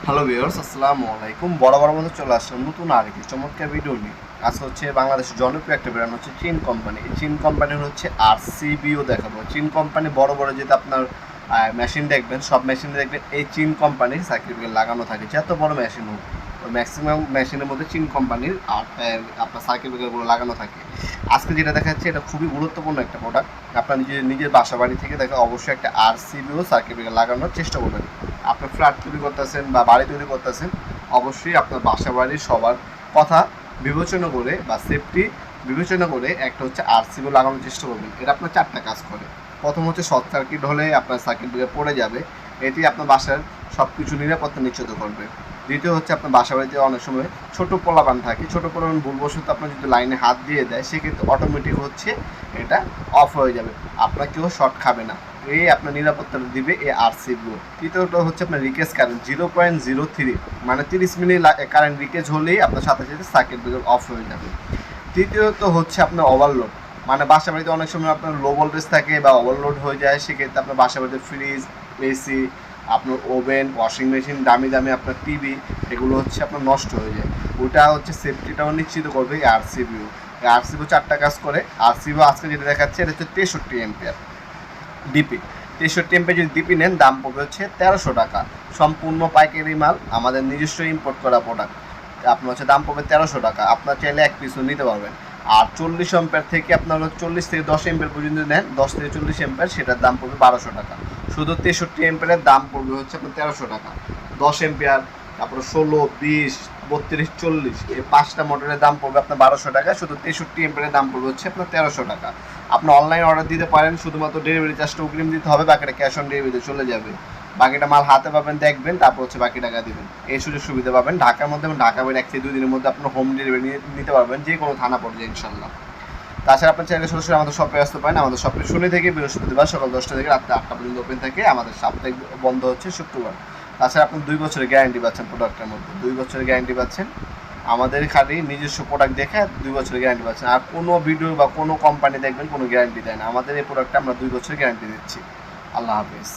Hello viewers, আসসালামু আলাইকুম। বরাবর মতো চলে আসলাম নতুন আরেকটি চমৎকার ভিডিও নিয়ে। আজকে হচ্ছে বাংলাদেশের জনপ্রিয় একটা ব্র্যান্ড হচ্ছে চীন কোম্পানি। এই চীন কোম্পানির হচ্ছে আরসিবিও দেখাবো। চীন কোম্পানি বড় বড় যেটা আপনার মেশিন দেখবেন, সব মেশিনে দেখবেন এই চীন কোম্পানির সার্কিট ব্রেকার লাগানো থাকে। যত বড় মেশিন হোক, ম্যাক্সিমাম মেশিনের মধ্যে চীন কোম্পানির আপনার সার্কিট ব্রেকারগুলো লাগানো থাকে। আজকে যেটা দেখা যাচ্ছে এটা খুবই গুরুত্বপূর্ণ একটা প্রোডাক্ট। আপনার নিজের বাসা বাড়ি থেকে দেখা অবশ্যই একটা আরসিবিও সার্কিট ব্রেকার লাগানোর চেষ্টা করবেন। আপনার ফ্ল্যাট তৈরি করতেছেন বা বাড়ি তৈরি করতেছেন, অবশ্যই আপনার বাসা বাড়ির সবার কথা বিবেচনা করে বা সেফটি বিবেচনা করে একটা হচ্ছে আরসিবি লাগানোর চেষ্টা করবেন। এটা আপনার চারটা কাজ করে। প্রথম হচ্ছে শর্ট সার্কিট হলে আপনার সার্কিট ব্রেকার পড়ে যাবে, এটি আপনার বাসার সব কিছু নিরাপত্তা নিশ্চিত করবে। দ্বিতীয় হচ্ছে আপনার বাসা বাড়িতে অনেক সময় ছোটো পোলাপান থাকে, ছোটো পোলাপান ভুলবশত আপনার যদি লাইনে হাত দিয়ে দেয়, সেক্ষেত্রে অটোমেটিক হচ্ছে এটা অফ হয়ে যাবে, আপনার কেউ শর্ট খাবে না। এই আপনার নিরাপত্তা দিবে এই আরসিবিও। তৃতীয়ত হচ্ছে আপনার রিকেজ কারেন্ট 0.03, মানে 30 মিনিট কারেন্ট রিকেজ হলেই আপনার সাথে সাথে সার্কিট ব্রেকার অফ হয়ে যাবে। তৃতীয়ত হচ্ছে আপনার ওভারলোড, মানে বাসা বাড়িতে অনেক সময় আপনার লো ভোল্টেজ থাকে বা ওভারলোড হয়ে যায়, সেক্ষেত্রে আপনার বাসা বাড়িতে ফ্রিজ, এসি, আপনার ওভেন, ওয়াশিং মেশিন, দামি দামি আপনার টিভি, এগুলো হচ্ছে আপনার নষ্ট হয়ে যায়। ওটা হচ্ছে সেফটিটাও নিশ্চিত করবে এই আরসিবিও। এই আরসিবিও চারটা কাজ করে। আরসিবিও আজকে যেটা দেখাচ্ছে এটা হচ্ছে 63 এম্পিয়ার ডিপি। 63 এম্পিয়ার যদি ডিপি নেন, দাম পড়বে হচ্ছে 1300 টাকা। সম্পূর্ণ পাইকারি মাল, আমাদের নিজস্ব ইম্পোর্ট করা প্রোডাক্ট। আপনার হচ্ছে দাম পড়বে 1300 টাকা। আপনার চাইলে এক পিসও নিতে পারবেন। আর 40 এম্পিয়ার থেকে আপনার 40 থেকে 10 এম্পিয়ার পর্যন্ত নেন, 10 থেকে 40 এম্পিয়ার, সেটার দাম পড়বে 1200 টাকা। শুধু 63 এম্পিয়ারের দাম পড়বে হচ্ছে আপনার 1300 টাকা। 10 এম্পিয়ার, তারপরে 16, 20, 32, 40, এই 5টা মডেলের দাম পড়বে আপনার 1200 টাকা। শুধু 63 এম্পিয়ারের দাম পড়বে হচ্ছে আপনার 1300 টাকা। আপনি অনলাইন অর্ডার দিতে পারেন, শুধুমাত্র ডেলিভারি চার্জটা অগ্রিম দিতে হবে, বাকিটা ক্যাশ অন ডেলিভারিতে চলে যাবে। বাকিটা মাল হাতে পাবেন, দেখবেন, তারপর হচ্ছে বাকি টাকা দেবেন। এই সুযোগ সুবিধা পাবেন ঢাকার মধ্যে এবং ঢাকা বাইরে 1 থেকে 2 দিনের মধ্যে আপনার হোম ডেলিভারি নিতে পারবেন, যে কোনো থানা পর্যায়ে ইনশাল্লাহ। তাছাড়া আপনার চাইলে সরাসরি আমাদের শপে আসতে পারেন। আমাদের শপে শনি থেকে বৃহস্পতিবার সকাল 10টা থেকে রাত 8টা পর্যন্ত ওপেন থাকে। আমাদের সাপ্তাহিক বন্ধ হচ্ছে শুক্রবার। তাছাড়া আপনি 2 বছরের গ্যারান্টি পাচ্ছেন প্রোডাক্টের মধ্যে, 2 বছরের গ্যারান্টি পাচ্ছেন। আমাদের খালি নিজস্ব প্রোডাক্ট দেখে 2 বছরের গ্যারান্টি পাচ্ছেন। আর কোনো ভিডিও বা কোনো কোম্পানি দেখবেন কোনো গ্যারান্টি দেয় না। আমাদের এই প্রোডাক্টটা আমরা 2 বছরের গ্যারান্টি দিচ্ছি। আল্লাহ হাফিজ।